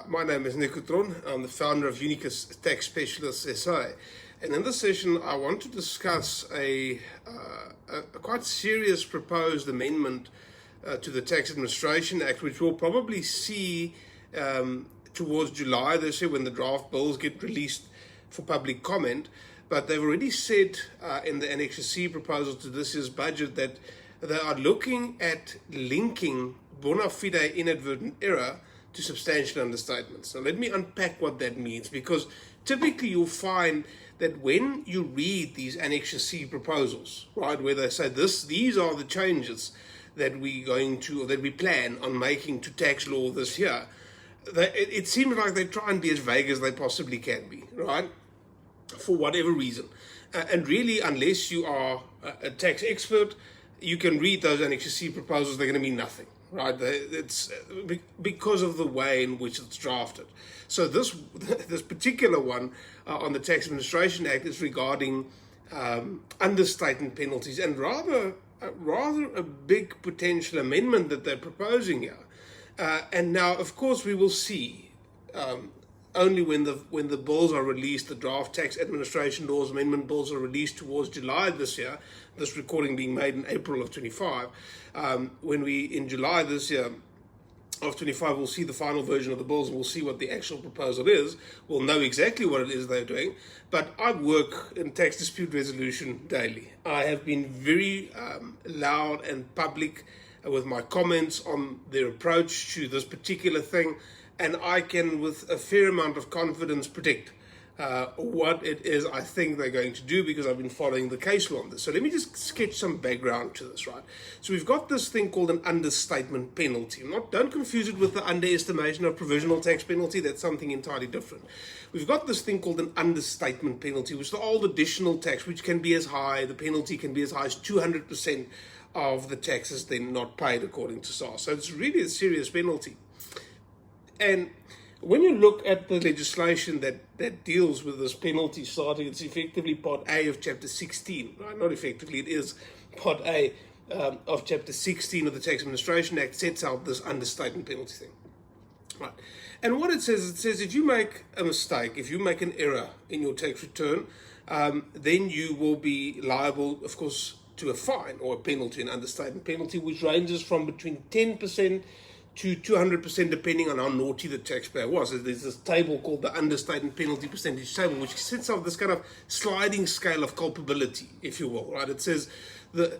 My name is Nico Theron. I'm the founder of Unicus Tax Specialists SA. And in this session, I want to discuss a quite serious proposed amendment to the Tax Administration Act, which we'll probably see towards July this year when the draft bills get released for public comment. But they've already said in the Annex C proposal to this year's budget that they are looking at linking bona fide inadvertent error to substantial understatements. Now let me unpack what that means, because typically you'll find that when you read these Annex C proposals, right, where they say these are the changes that we're going to, or that we plan on making to tax law this year, it seems like they try and be as vague as they possibly can be, right, for whatever reason. And really, unless you are a tax expert, you can read those Annex C proposals, they're going to mean nothing. Right, it's because of the way in which it's drafted. So this particular one on the Tax Administration Act is regarding understatement penalties, and rather a big potential amendment that they're proposing here. And now, of course, we will see only when the bills are released, the draft tax administration laws amendment bills are released towards July this year, this recording being made in April of 25, when we, in July this year of 25, we'll see the final version of the bills and we'll see what the actual proposal is. We'll know exactly what it is they're doing. But I work in tax dispute resolution daily. I have been very loud and public with my comments on their approach to this particular thing, and I can, with a fair amount of confidence, predict what it is I think they're going to do, because I've been following the case law on this. So let me just sketch some background to this, right? So we've got this thing called an understatement penalty. Don't confuse it with the underestimation of provisional tax penalty. That's something entirely different. We've got this thing called an understatement penalty, which is the old additional tax, which can be as high, the penalty can be as high as 200% of the taxes then not paid according to SARS. So it's really a serious penalty. And when you look at the legislation that deals with this penalty starting, it's effectively Part A of Chapter 16, right? Not effectively, it is Part A of Chapter 16 of the Tax Administration Act sets out this understatement penalty thing, right? And what it says if you make a mistake, if you make an error in your tax return, then you will be liable, of course, to a fine or a penalty, an understatement penalty, which ranges from between 10% to 200%, depending on how naughty the taxpayer was. There's this table called the understatement penalty percentage table, which sets up this kind of sliding scale of culpability, if you will, right? It says the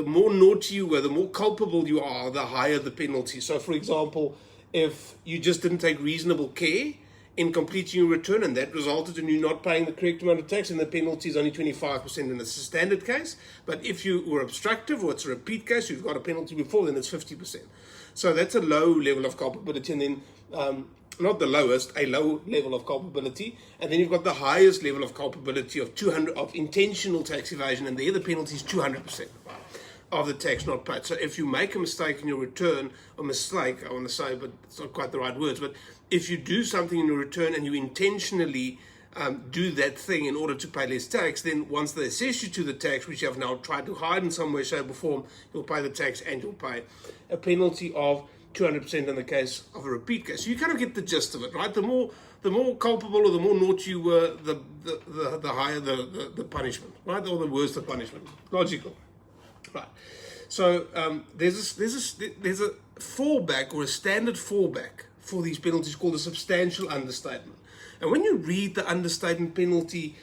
more naughty you were, the more culpable you are, the higher the penalty. So, for example, if you just didn't take reasonable care in completing your return, and that resulted in you not paying the correct amount of tax, and the penalty is only 25%, and it's a standard case. But if you were obstructive, or it's a repeat case, you've got a penalty before, then it's 50%. So that's a low level of culpability, and then not the lowest, a low level of culpability, and then you've got the highest level of culpability of 200 of intentional tax evasion, and there the penalty is 200% of the tax not paid. So if you make a mistake in your return, a mistake, I want to say, but it's not quite the right words, but if you do something in your return and you intentionally do that thing in order to pay less tax, then once they assess you to the tax, which you have now tried to hide in some way, shape or form, you'll pay the tax and you'll pay a penalty of 200% in the case of a repeat case. So you kind of get the gist of it, right? The more culpable or the more naughty you were, the higher the punishment, right? Or the worse the punishment. Logical. Right. So there's a fallback, or a standard fallback for these penalties called a substantial understatement. And when you read the understatement penalty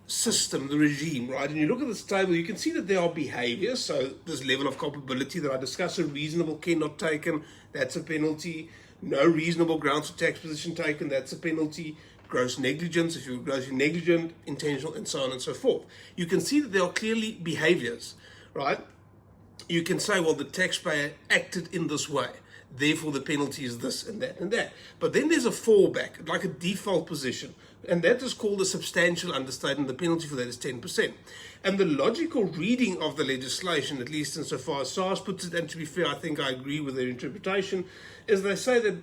system, the regime, right, and you look at this table, you can see that there are behaviors. So this level of culpability that I discussed, a reasonable care not taken, that's a penalty. No reasonable grounds for tax position taken, that's a penalty. Gross negligence, if you're grossly negligent, intentional, and so on and so forth. You can see that there are clearly behaviors, right? You can say, well, the taxpayer acted in this way, therefore the penalty is this and that and that. But then there's a fallback, like a default position, and that is called a substantial understatement. The penalty for that is 10%. And the logical reading of the legislation, at least insofar as SARS puts it, and to be fair, I think I agree with their interpretation, is they say that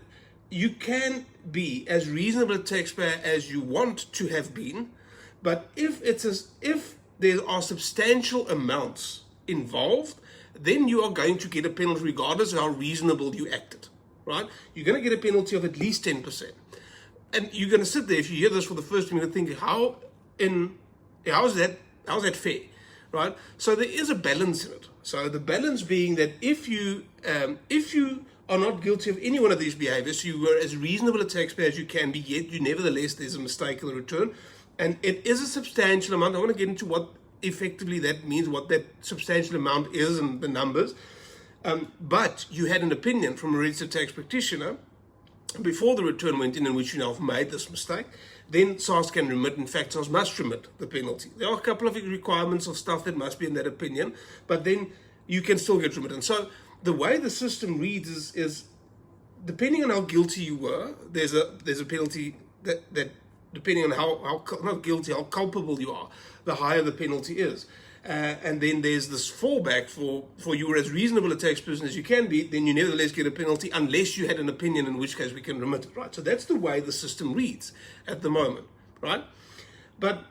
you can be as reasonable a taxpayer as you want to have been, but if there are substantial amounts involved, then you are going to get a penalty regardless of how reasonable you acted. right, you're going to get a penalty of at least 10%. And you're going to sit there, if you hear this for the first time, you're going to think, how is that fair, right? So there is a balance in it. So the balance being that if you are not guilty of any one of these behaviors, you were as reasonable a taxpayer as you can be, yet nevertheless there's a mistake in the return, and it is a substantial amount. I want to get into what effectively that means, what that substantial amount is and the numbers. But you had an opinion from a registered tax practitioner before the return went in which you now have made this mistake, then SARS can remit. In fact, SARS must remit the penalty. There are a couple of requirements of stuff that must be in that opinion, but then you can still get remittance. So the way the system reads is depending on how guilty you were, there's a penalty that depending on how not guilty, how culpable you are, the higher the penalty is. And then there's this fallback for you were as reasonable a tax person as you can be, then you nevertheless get a penalty unless you had an opinion, in which case we can remit it, right? So that's the way the system reads at the moment, right? But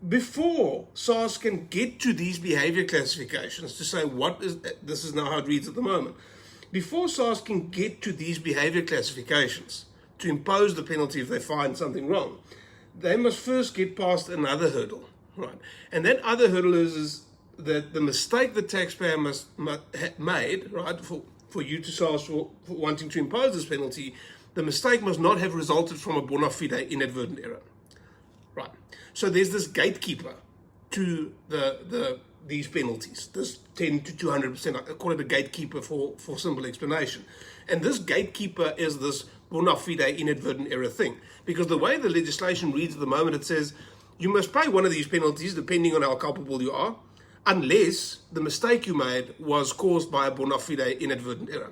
before SARS can get to these behavior classifications to say this is now how it reads at the moment, before SARS can get to these behavior classifications to impose the penalty if they find something wrong, they must first get past another hurdle. Right, and that other hurdle is that the mistake the taxpayer must made, right, for you to SARS for wanting to impose this penalty, the mistake must not have resulted from a bona fide inadvertent error. Right, so there's this gatekeeper to these penalties, this 10 to 200%. I call it a gatekeeper for simple explanation, and this gatekeeper is this bona fide inadvertent error thing, because the way the legislation reads at the moment, it says you must pay one of these penalties depending on how culpable you are, unless the mistake you made was caused by a bona fide inadvertent error.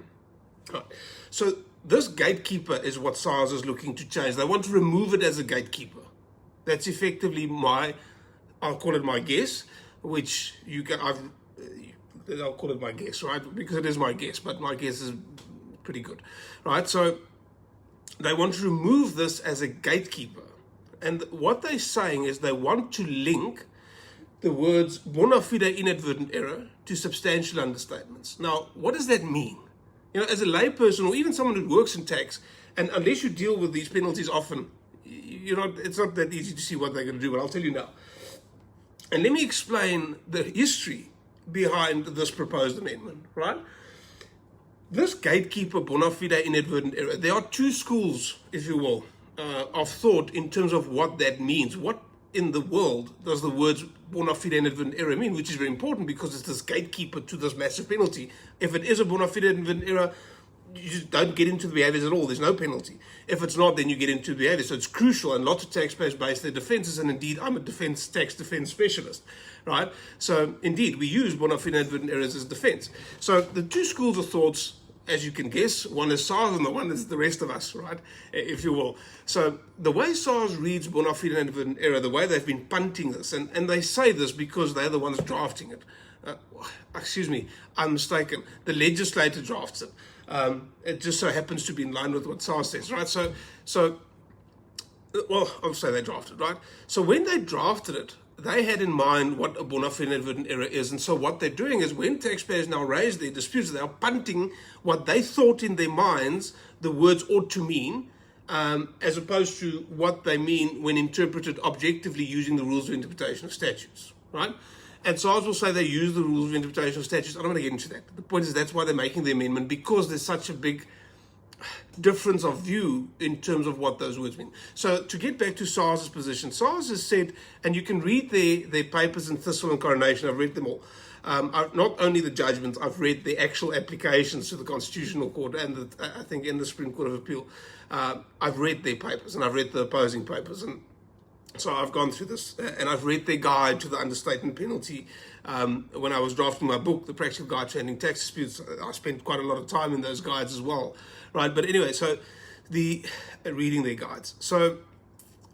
Right. So this gatekeeper is what SARS is looking to change. They want to remove it as a gatekeeper. That's effectively I'll call it my guess, which I'll call it my guess, right? Because it is my guess, but my guess is pretty good, right? So they want to remove this as a gatekeeper. And what they're saying is they want to link the words bona fide inadvertent error to substantial understatements. Now, what does that mean? As a layperson or even someone who works in tax, and unless you deal with these penalties often, it's not that easy to see what they're going to do, but I'll tell you now. And let me explain the history behind this proposed amendment, right? This gatekeeper bona fide inadvertent error, there are two schools, if you will, of thought in terms of what that means. What in the world does the words bona fide inadvertent error mean, which is very important because it's this gatekeeper to this massive penalty. If it is a bona fide inadvertent error, you just don't get into the behaviors at all. There's no penalty. If it's not, then you get into the behavior. So it's crucial, and lots of taxpayers base their defenses, and indeed, I'm a tax defense specialist, right? So indeed, we use bona fide inadvertent errors as defense. So the two schools of thoughts, as you can guess, one is SARS and the one is the rest of us, right, if you will. So the way SARS reads bona fide inadvertent error, the way they've been punting this, and they say this because they're the ones drafting it. Excuse me, I'm mistaken. The legislator drafts it. It just so happens to be in line with what SARS says, right? So, well, I'll say they drafted, right? So when they drafted it, they had in mind what a bona fide inadvertent error is. And so what they're doing is when taxpayers now raise their disputes, they are punting what they thought in their minds the words ought to mean, as opposed to what they mean when interpreted objectively using the rules of interpretation of statutes, right? And SARS will say they use the rules of interpretation of statutes. I don't want to get into that. The point is that's why they're making the amendment, because there's such a big difference of view in terms of what those words mean. So to get back to SARS's position, SARS has said, and you can read their papers in Thistle and Coronation, I've read them all. Not only the judgments, I've read the actual applications to the Constitutional Court and I think in the Supreme Court of Appeal. I've read their papers and I've read the opposing papers, and so I've gone through this, and I've read their guide to the understatement penalty. When I was drafting my book, The Practical Guide to Handling Tax Disputes, I spent quite a lot of time in those guides as well, right? But anyway, so reading their guides. So,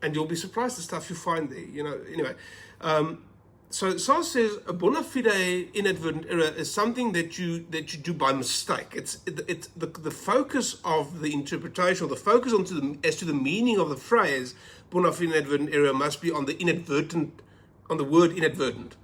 and you'll be surprised the stuff you find there, anyway. So SARS says a bona fide inadvertent error is something that you do by mistake. It's the focus of the interpretation, or the focus as to the meaning of the phrase bona fide inadvertent error must be on the word inadvertent.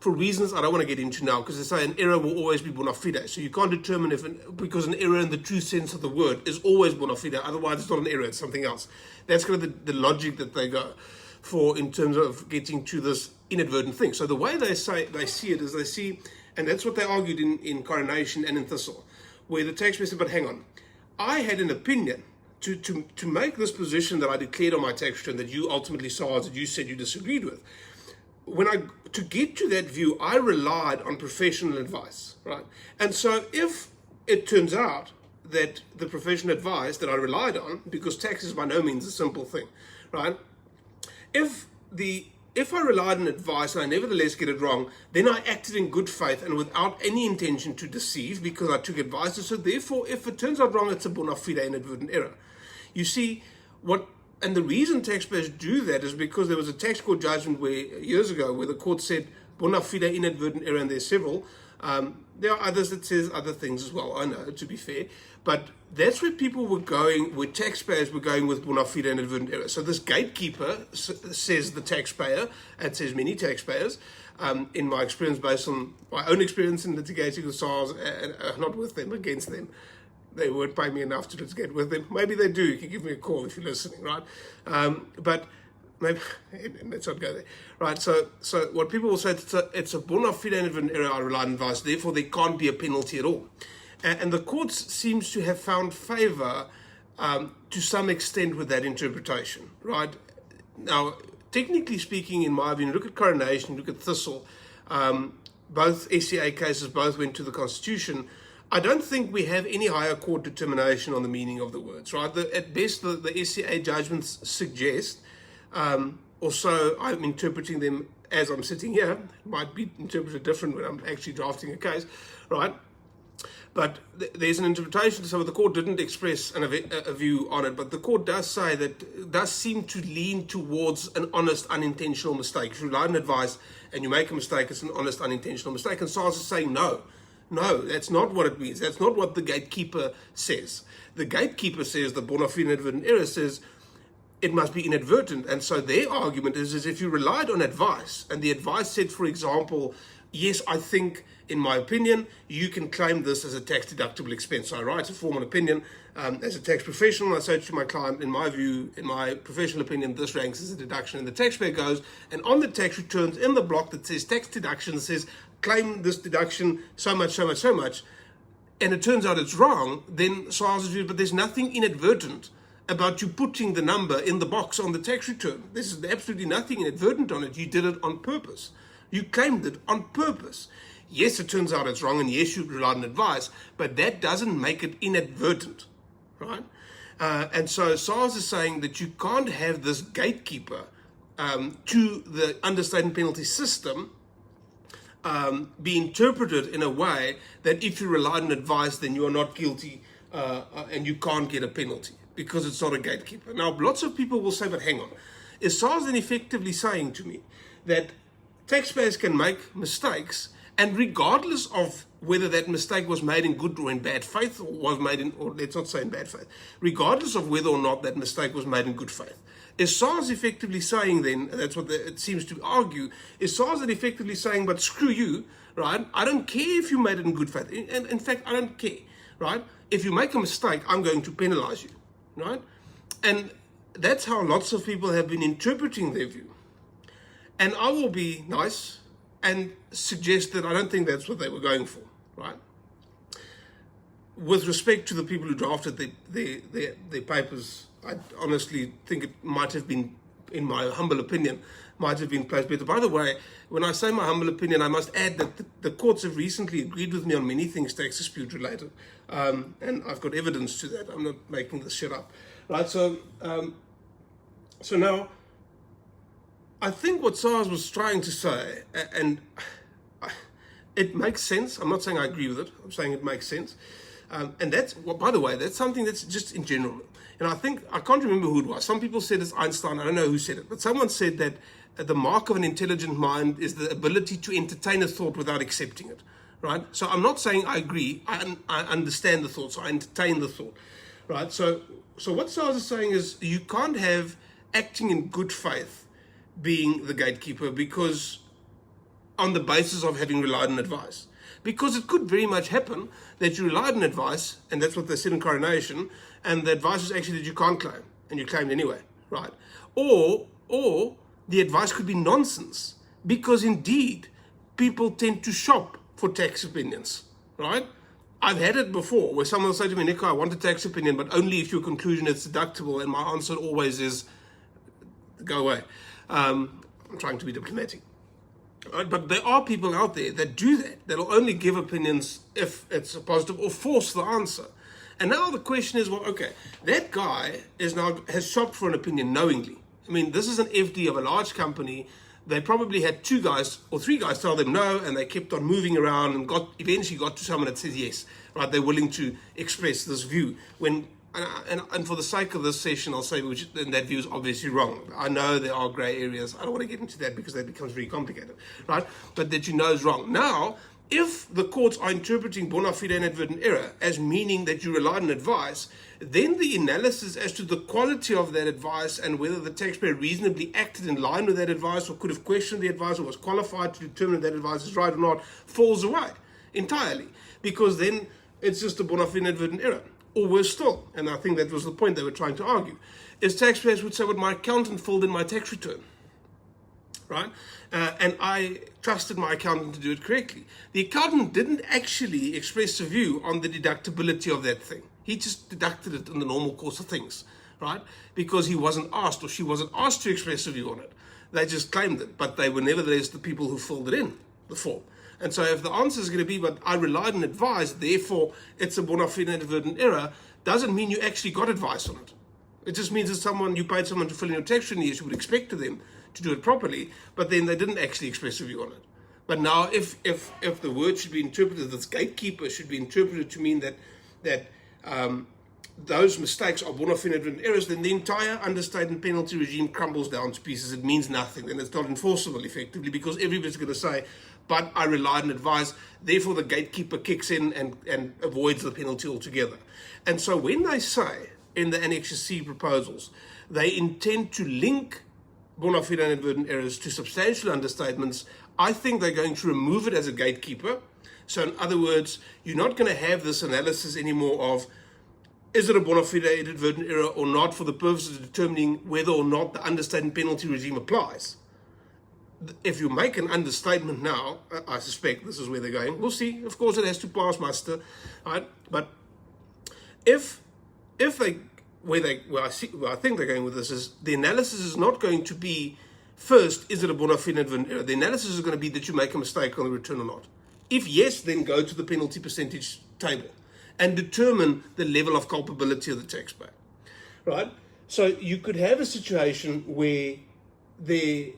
for reasons I don't want to get into now, because they say an error will always be bona fide. So you can't determine because an error in the true sense of the word is always bona fide. Otherwise, it's not an error, it's something else. That's kind of the logic that they go for in terms of getting to this inadvertent thing. So the way they see it is they see, and that's what they argued in Coronation and in Thistle, where the taxpayer said, but hang on, I had an opinion to make this position that I declared on my tax return that you ultimately saw, that you said you disagreed with. To get to that view, I relied on professional advice, right? And so if it turns out that the professional advice that I relied on, because tax is by no means a simple thing, right? If I relied on advice and I nevertheless get it wrong, then I acted in good faith and without any intention to deceive, because I took advice. And so therefore, if it turns out wrong, it's a bona fide inadvertent error. You see, and the reason taxpayers do that is because there was a tax court judgment years ago where the court said bona fide inadvertent error, and there's several. There are others that says other things as well, I know, to be fair. But that's where people were going, where taxpayers were going with bona fide inadvertent error. So this gatekeeper says the taxpayer, and says many taxpayers, in my experience, based on my own experience in litigating with SARS, and not with them, against them. They won't pay me enough to litigate with them. Maybe they do. You can give me a call if you're listening, right? But maybe, let's not go there, right? So what people will say, it's a bona fide inadvertent error, I relied on advice, therefore there can't be a penalty at all. And the courts seems to have found favor to some extent with that interpretation, right? Now, technically speaking, in my view, look at Coronation, look at Thistle, both SCA cases both went to the Constitution. I don't think we have any higher court determination on the meaning of the words, right? At best, the SCA judgments suggest, or so I'm interpreting them as I'm sitting here. It might be interpreted different when I'm actually drafting a case, right? But there's an interpretation, so the court didn't express a view on it, but the court does say that it does seem to lean towards an honest, unintentional mistake. If you rely on advice and you make a mistake, it's an honest, unintentional mistake. And SARS is saying no. No, that's not what it means. That's not what the gatekeeper says. The gatekeeper says, the bona fide inadvertent error says, it must be inadvertent. And so their argument is if you relied on advice, and the advice said, for example, yes, I think, in my opinion, you can claim this as a tax-deductible expense. So I write a formal opinion as a tax professional. I say to my client, in my view, in my professional opinion, this ranks as a deduction. And the taxpayer goes, and on the tax returns, in the block that says tax deduction, says, claim this deduction so much, so much, so much, and it turns out it's wrong, then SARS view, but there's nothing inadvertent about you putting the number in the box on the tax return. There's absolutely nothing inadvertent on it. You did it on purpose. You claimed it on purpose. Yes, it turns out it's wrong, and yes, you relied on advice, but that doesn't make it inadvertent, right? And so SARS is saying that you can't have this gatekeeper to the understatement penalty system be interpreted in a way that if you relied on advice, then you are not guilty and you can't get a penalty because it's not a gatekeeper. Now, lots of people will say, but hang on, is SARS then effectively saying to me that taxpayers can make mistakes, and regardless of whether that mistake was made in good or in bad faith, or let's not say in bad faith, regardless of whether or not that mistake was made in good faith, is SARS effectively saying then, that's what it seems to argue, is SARS then effectively saying, but screw you, right? I don't care if you made it in good faith. And in fact, I don't care, right? If you make a mistake, I'm going to penalize you, right? And that's how lots of people have been interpreting their view. And I will be nice and suggest that I don't think that's what they were going for, right? With respect to the people who drafted their papers, I honestly think it might have been, in my humble opinion, might have been placed better. By the way, when I say my humble opinion, I must add that the courts have recently agreed with me on many things tax dispute related, and I've got evidence to that. I'm not making this shit up, right? So now, I think what SARS was trying to say, and it makes sense. I'm not saying I agree with it. I'm saying it makes sense. And that's, well, by the way, that's something that's just in general. And I can't remember who it was. Some people said it's Einstein. I don't know who said it. But someone said that the mark of an intelligent mind is the ability to entertain a thought without accepting it, right? So I'm not saying I agree. I understand the thought, so I entertain the thought, right? So what SARS is saying is you can't have acting in good faith being the gatekeeper, because on the basis of having relied on advice. Because it could very much happen that you relied on advice, and that's what they said in coronation, and the advice is actually that you can't claim, and you claimed anyway, right? Or the advice could be nonsense, because indeed, people tend to shop for tax opinions, right? I've had it before where someone will say to me, Nico, I want a tax opinion, but only if your conclusion is deductible, and my answer always is, go away. I'm trying to be diplomatic. Right? But there are people out there that do that. That'll only give opinions if it's a positive or force the answer. And now the question is, well, okay, that guy has shopped for an opinion knowingly. I mean, this is an FD of a large company. They probably had 2 guys or 3 guys tell them no, and they kept on moving around and eventually got to someone that says yes, right? They're willing to express this view. And for the sake of this session, I'll say that view is obviously wrong. I know there are grey areas. I don't want to get into that because that becomes very complicated, right? But that you know is wrong. Now, if the courts are interpreting bona fide inadvertent error as meaning that you relied on advice, then the analysis as to the quality of that advice and whether the taxpayer reasonably acted in line with that advice or could have questioned the advice or was qualified to determine if that advice is right or not falls away entirely, because then it's just a bona fide inadvertent error. Or worse still, and I think that was the point they were trying to argue, is taxpayers would say, well, my accountant filled in my tax return, right? And I trusted my accountant to do it correctly. The accountant didn't actually express a view on the deductibility of that thing. He just deducted it in the normal course of things, right? Because he wasn't asked or she wasn't asked to express a view on it. They just claimed it, but they were nevertheless the people who filled it in, the form. And so if the answer is going to be, but I relied on advice, therefore it's a bona fide inadvertent error, doesn't mean you actually got advice on it. It just means that you paid someone to fill in your tax return, yes, you would expect to them to do it properly, but then they didn't actually express a view on it. But now if the word should be interpreted, this gatekeeper should be interpreted to mean that those mistakes are bona fide inadvertent errors, then the entire understatement penalty regime crumbles down to pieces. It means nothing. Then it's not enforceable effectively, because everybody's going to say, but I relied on advice, therefore the gatekeeper kicks in and avoids the penalty altogether. And so when they say in the Annex C proposals, they intend to link bona fide inadvertent errors to substantial understatements, I think they're going to remove it as a gatekeeper. So in other words, you're not going to have this analysis anymore of, is it a bona fide inadvertent error or not, for the purposes of determining whether or not the understatement penalty regime applies. If you make an understatement now, I suspect this is where they're going. We'll see. Of course, it has to pass muster, right? But where I think they're going with this is, the analysis is not going to be first, is it a bona fide inadvertent error? The analysis is going to be that you make a mistake on the return or not. If yes, then go to the penalty percentage table and determine the level of culpability of the taxpayer, right? So you could have a situation where there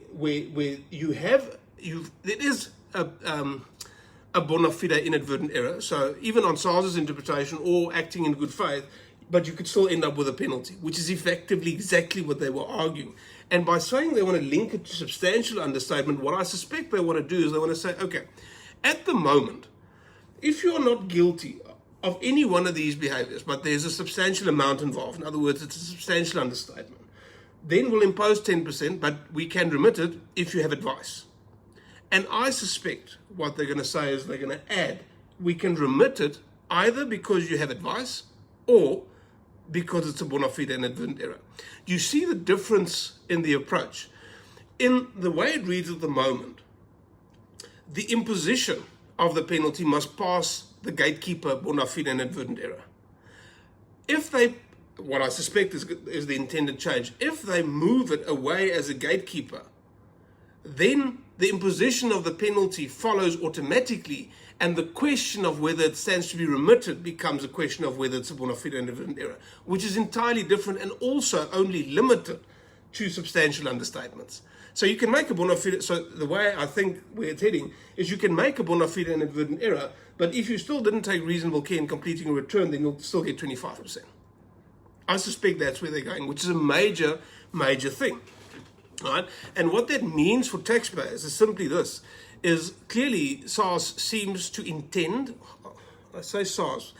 is a bona fide inadvertent error. So even on SARS's interpretation or acting in good faith, but you could still end up with a penalty, which is effectively exactly what they were arguing. And by saying they want to link it to substantial understatement, what I suspect they want to do is they want to say, okay, at the moment, if you are not guilty of any one of these behaviors, but there's a substantial amount involved, in other words, it's a substantial understatement, then we'll impose 10%, but we can remit it if you have advice. And I suspect what they're going to say is they're going to add, we can remit it either because you have advice or because it's a bona fide inadvertent error. Do you see the difference in the approach? In the way it reads at the moment, the imposition of the penalty must pass the gatekeeper bona fide inadvertent error. If they, what I suspect is the intended change, if they move it away as a gatekeeper, then the imposition of the penalty follows automatically, and the question of whether it stands to be remitted becomes a question of whether it's a bona fide inadvertent error, which is entirely different and also only limited to substantial understatements. So you can make a bona fide, so the way I think where it's heading is you can make a bona fide inadvertent error, but if you still didn't take reasonable care in completing a return, then you'll still get 25%. I suspect that's where they're going, which is a major, major thing. Right? And what that means for taxpayers is simply this, is clearly SARS seems to intend, I say SARS,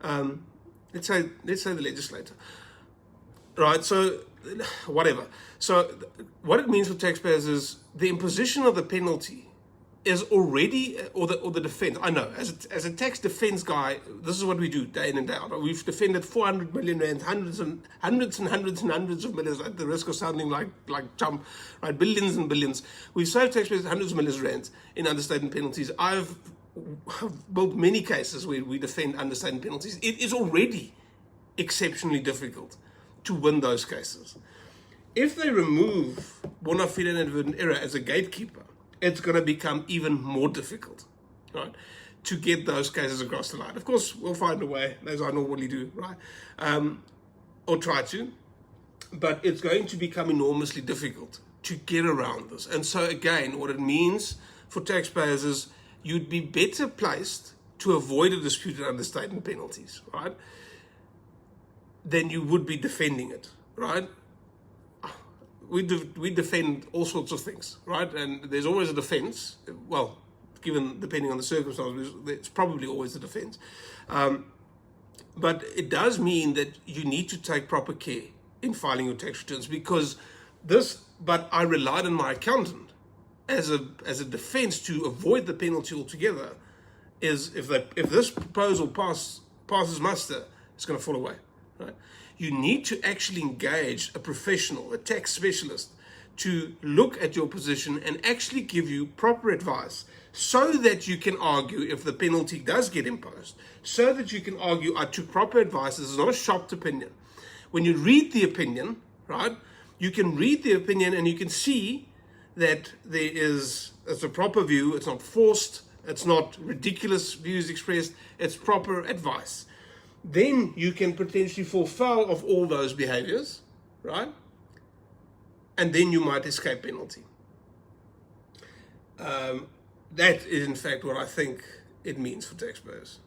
let's say the legislator, right? So whatever. So what it means for taxpayers is the imposition of the penalty is already, or the defense, I know, as a tax defense guy, this is what we do day in and day out. We've defended 400 million rand, hundreds of millions, at the risk of sounding like chump, right? Billions and billions. We've saved taxpayers hundreds of millions of rands in understatement penalties. I've built many cases where we defend understatement penalties. It is already exceptionally difficult to win those cases. If they remove bona fide and inadvertent error as a gatekeeper, it's going to become even more difficult, right, to get those cases across the line. Of course, we'll find a way, as I normally do, right, or try to, but it's going to become enormously difficult to get around this. And so again, what it means for taxpayers is you'd be better placed to avoid a disputed understatement penalties, right, than you would be defending it, right? We defend all sorts of things, right? And there's always a defense. Well, given depending on the circumstances, it's probably always a defense. But it does mean that you need to take proper care in filing your tax returns, because but I relied on my accountant as a defense to avoid the penalty altogether. Is if this proposal passes muster, it's going to fall away, right? You need to actually engage a professional, a tax specialist, to look at your position and actually give you proper advice so that you can argue if the penalty does get imposed, so that you can argue, I took proper advice, this is not a shopped opinion. When you read the opinion, right, you can read the opinion and you can see that it's a proper view, it's not forced, it's not ridiculous views expressed, it's proper advice. Then you can potentially fall foul of all those behaviors, right? And then you might escape penalty. That is, in fact, what I think it means for taxpayers.